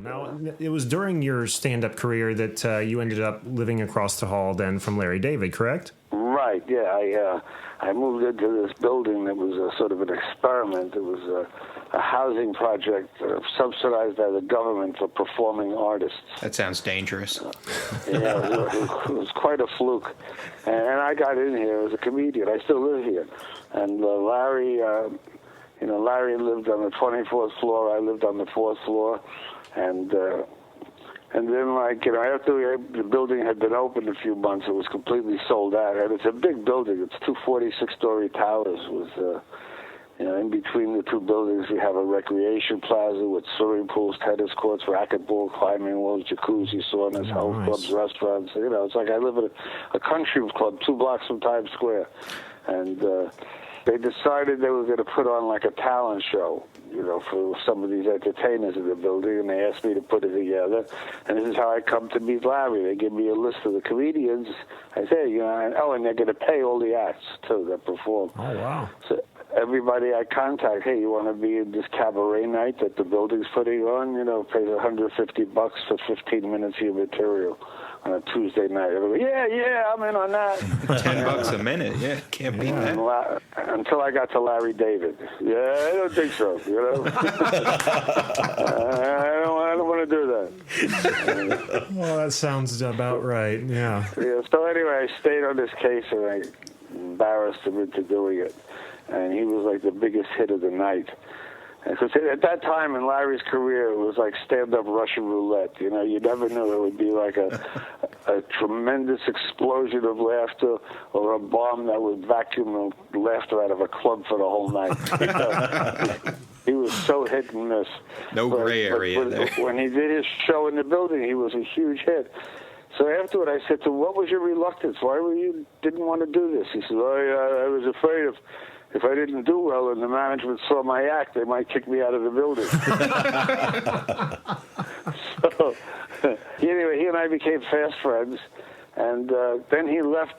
Now, it was during your stand-up career that you ended up living across the hall then from Larry David, correct? Right, yeah. I moved into this building that was a sort of an experiment. It was a housing project subsidized by the government for performing artists. That sounds dangerous. Yeah, it was quite a fluke. And I got in here as a comedian. I still live here. And Larry lived on the 24th floor. I lived on the 4th floor. And then, after the building had been open a few months, it was completely sold out. And it's a big building. It's two 46-story towers with, in between the two buildings, we have a recreation plaza with swimming pools, tennis courts, racquetball, climbing walls, jacuzzi, saunas, health clubs, restaurants. It's like I live at a country club 2 blocks from Times Square. And they decided they were going to put on like a talent show, for some of these entertainers in the building, and they asked me to put it together. And this is how I come to meet Larry. They give me a list of the comedians. I say, and they're going to pay all the acts, too, that perform. Oh, wow. So everybody I contact, hey, you want to be in this cabaret night that the building's putting on? Pays $150 for 15 minutes of your material on a Tuesday night. I go, yeah, I'm in on that. $10 a minute, yeah, can't beat that. Until I got to Larry David. Yeah, I don't think so, I don't want to do that. Well, that sounds about right, yeah. Yeah, so anyway, I stayed on this case, and I embarrassed him into doing it. And he was like the biggest hit of the night. Because at that time in Larry's career, it was like stand-up Russian roulette. You never knew it would be like a tremendous explosion of laughter or a bomb that would vacuum the laughter out of a club for the whole night. He was so hit and miss. No gray area there. When he did his show in the building, he was a huge hit. So afterward, I said to him, what was your reluctance? Why didn't want to do this? He said, I was afraid if I didn't do well and the management saw my act, they might kick me out of the building. So anyway, he and I became fast friends, and then he left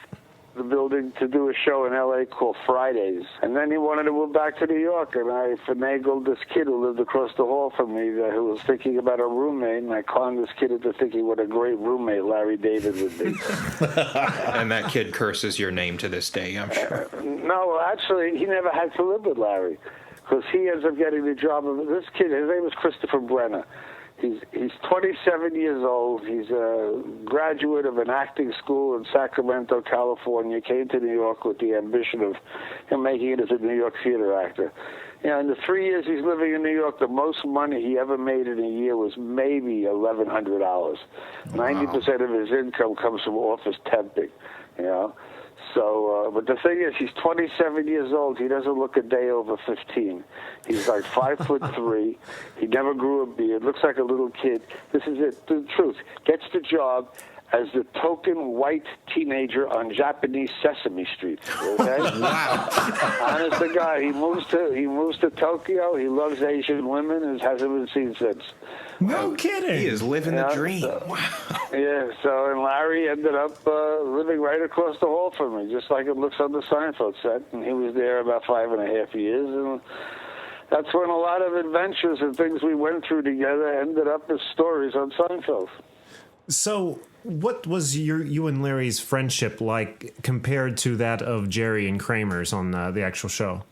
the building to do a show in L.A. called Fridays. And then he wanted to move back to New York, and I finagled this kid who lived across the hall from me who was thinking about a roommate, and I conned this kid into thinking what a great roommate Larry David would be. And that kid curses your name to this day, I'm sure. No, actually, he never had to live with Larry, because he ends up getting the job of this kid. His name was Christopher Brenner. He's 27 years old. He's a graduate of an acting school in Sacramento, California. Came to New York with the ambition of him making it as a New York theater actor. In the 3 years he's living in New York, the most money he ever made in a year was maybe $1,100. Wow. 90% of his income comes from office temping, So, but the thing is, he's 27 years old. He doesn't look a day over 15. He's like 5'3". He never grew a beard. Looks like a little kid. This is it. The truth. Gets the job as the token white teenager on Japanese Sesame Street. Okay? Wow. Honest to God, he moves to Tokyo. He loves Asian women and hasn't been seen since. No kidding. He is living the dream. Wow. Yeah, and Larry ended up living right across the hall from me, just like it looks on the Seinfeld set. And he was there about 5.5 years, and that's when a lot of adventures and things we went through together ended up as stories on Seinfeld. So what was you and Larry's friendship like compared to that of Jerry and Kramer's on the actual show?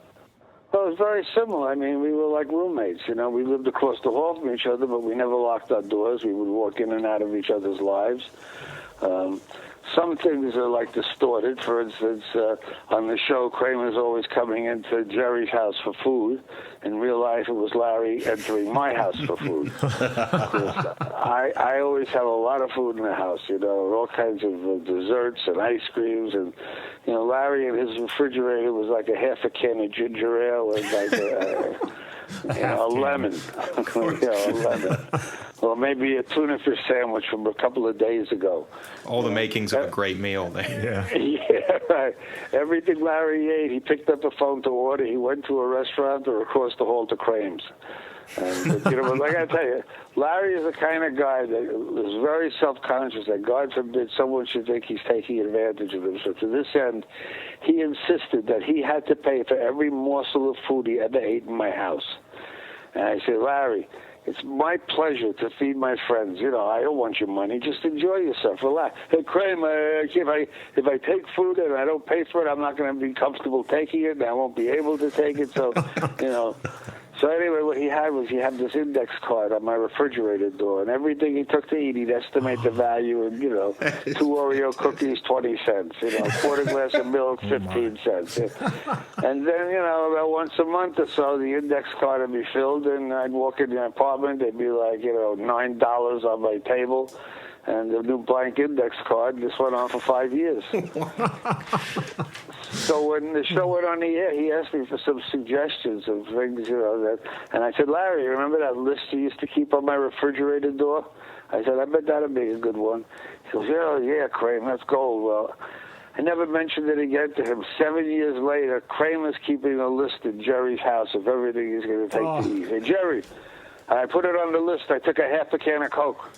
Well, it was very similar. I mean, we were like roommates. We lived across the hall from each other, but we never locked our doors. We would walk in and out of each other's lives. Some things are like distorted. For instance, on the show, Kramer's always coming into Jerry's house for food. In real life, it was Larry entering my house for food. I always have a lot of food in the house, all kinds of desserts and ice creams. And, Larry in his refrigerator was like a half a can of ginger ale and like a lemon. A lemon. Or maybe a tuna fish sandwich from a couple of days ago. All the makings of a great meal there. Yeah, right. Everything Larry ate, he picked up a phone to order. He went to a restaurant or across the hall to Kramer's. And, but like I tell you, Larry is the kind of guy that is very self-conscious that God forbid someone should think he's taking advantage of him. So to this end, he insisted that he had to pay for every morsel of food he ever ate in my house. And I said, Larry, It's my pleasure to feed my friends. You know, I don't want your money. Just enjoy yourself. Relax. Hey, Kramer, if I take food and I don't pay for it, I'm not going to be comfortable taking it, and I won't be able to take it. So, you know. So anyway, what he had this index card on my refrigerator door, and everything he took to eat, he'd estimate the value, and 2 Oreo cookies, 20 cents, a quarter glass of milk, 15 cents. And then, about once a month or so, the index card would be filled, and I'd walk in the apartment, there'd be like, $9 on my table, and the new blank index card. This went on for 5 years. So when the show went on the air, he asked me for some suggestions of things, and I said, Larry, remember that list you used to keep on my refrigerator door? I said, I bet that'd be a good one. He goes, yeah, Kramer, that's gold. Well, I never mentioned it again to him. 7 years later, Kramer's keeping a list in Jerry's house of everything he's going to take to eat. Hey, Jerry, I put it on the list. I took a half a can of Coke.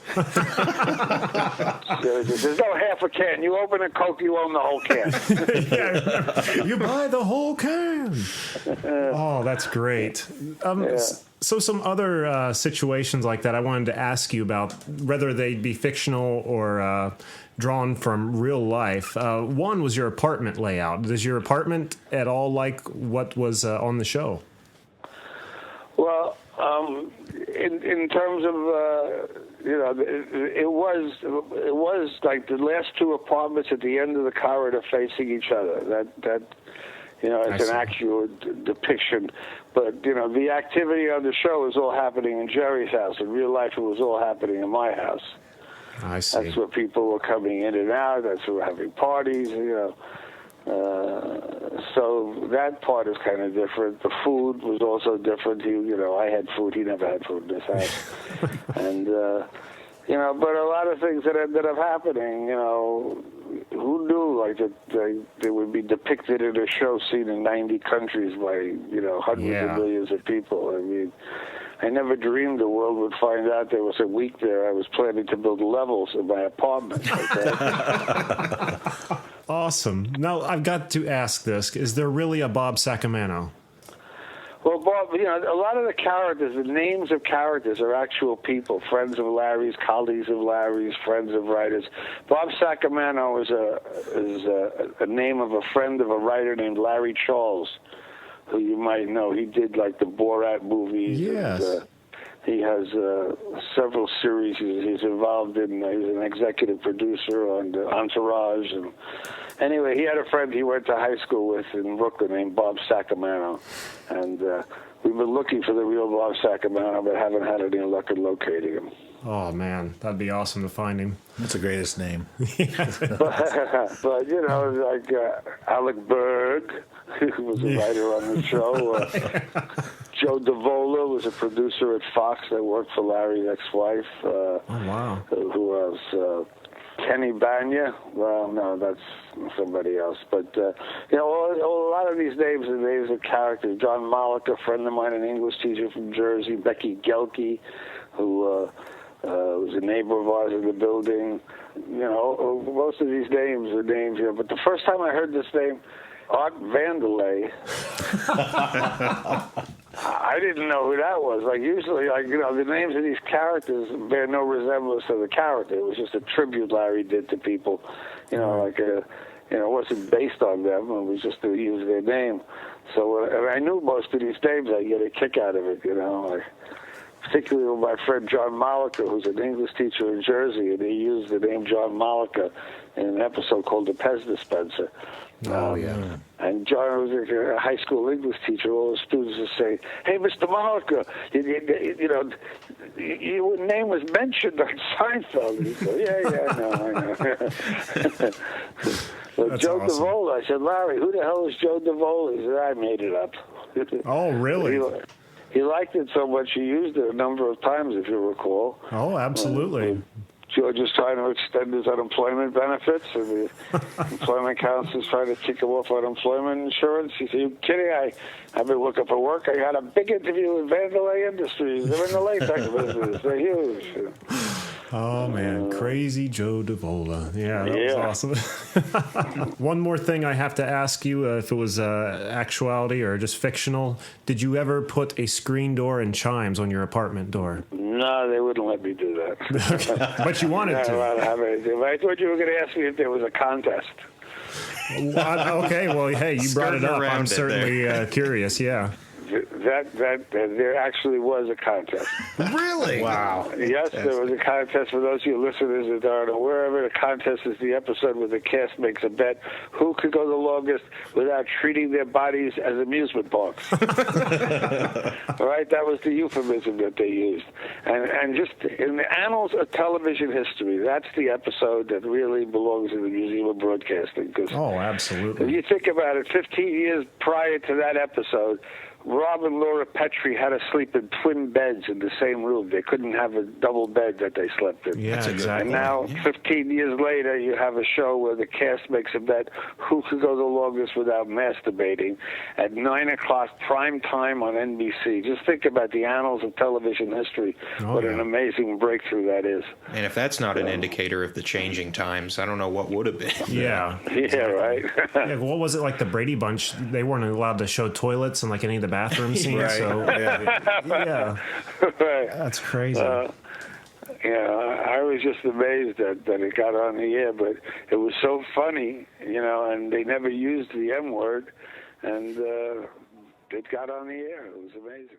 There's no half a can. You open a Coke, you own the whole can. Yeah, you buy the whole can. Oh, that's great. So some other situations like that I wanted to ask you about, whether they'd be fictional or drawn from real life. One was your apartment layout. Is your apartment at all like what was on the show? Well, in terms of it was like the last two apartments at the end of the corridor facing each other. That it's an actual depiction, but the activity on the show is all happening in Jerry's house. In real life, it was all happening in my house. I see. That's where people were coming in and out. That's where we're having parties. So that part is kind of different. The food was also different. I had food. He never had food in his house. And, but a lot of things that ended up happening, who knew, like, that they would be depicted in a show seen in 90 countries by, hundreds of millions of people. I mean, I never dreamed the world would find out there was a week there I was planning to build levels in my apartment. Awesome. Now, I've got to ask this. Is there really a Bob Sacamano? Well, Bob, a lot of the characters, the names of characters are actual people, friends of Larry's, colleagues of Larry's, friends of writers. Bob Sacamano is a name of a friend of a writer named Larry Charles, who you might know. He did, like, the Borat movies. Yes. And, he has several series he's involved in. He's an executive producer on Entourage. And anyway, he had a friend he went to high school with in Brooklyn named Bob Sacamano. And we've been looking for the real Bob Sacamano, but haven't had any luck in locating him. Oh, man, that'd be awesome to find him. That's the greatest name. but like Alec Berg, who was a writer on the show. Joe Davola was a producer at Fox that worked for Larry's ex-wife. Oh, wow. Who else? Kenny Banya. Well, no, that's somebody else. But, a lot of these names are names of characters. John Molick, a friend of mine, an English teacher from Jersey. Becky Gelke, who was a neighbor of ours in the building. Most of these names are names, but the first time I heard this name, Art Vandelay, I didn't know who that was. Like, usually, the names of these characters bear no resemblance to the character. It was just a tribute Larry did to people, it wasn't based on them. It was just to use their name. So, and I knew most of these names. I get a kick out of it, particularly with my friend John Mollica, who's an English teacher in Jersey, and he used the name John Mollica in an episode called The Pez Dispenser. Oh, yeah. And John was a high school English teacher. All the students would say, "Hey, Mr. Mollica, your name was mentioned on Seinfeld." And he'd go, I know. But Joe awesome. Davola, I said, "Larry, who the hell is Joe Davola?" He said, "I made it up." Oh, really? He liked it so much he used it a number of times, if you recall. Oh, absolutely. George is trying to extend his unemployment benefits, and the employment council is trying to kick him off unemployment insurance. He said, "You kidding? I've been looking for work. I had a big interview with Vandelay Industries. They're in the latex business. They're huge." Oh man, crazy Joe Davola. Yeah, that was awesome. One more thing I have to ask you, if it was actuality or just fictional, did you ever put a screen door and chimes on your apartment door? No, they wouldn't let me do that. But you wanted to. I thought you were going to ask me if there was a contest. Okay, well, hey, you brought it up. I'm certainly curious, yeah. There actually was a contest. Really? Wow. Yes, there was a contest. For those of you listeners that aren't aware of it, a contest is the episode where the cast makes a bet who could go the longest without treating their bodies as amusement parks. All right? That was the euphemism that they used. And just in the annals of television history, that's the episode that really belongs in the Museum of Broadcasting. Oh, absolutely. If you think about it, 15 years prior to that episode, Rob and Laura Petrie had to sleep in twin beds in the same room. They couldn't have a double bed that they slept in. Yeah, exactly. And now, 15 years later, you have a show where the cast makes a bet who could go the longest without masturbating at 9 o'clock prime time on NBC. Just think about the annals of television history. What an amazing breakthrough that is. And if that's not an indicator of the changing times, I don't know what would have been. Yeah. Yeah, right. Yeah, what was it like the Brady Bunch? They weren't allowed to show toilets in like any of the bathroom scenes. Right. So yeah, Right. that's crazy. I was just amazed that it got on the air, but it was so funny, and they never used the M word, and it got on the air. It was amazing.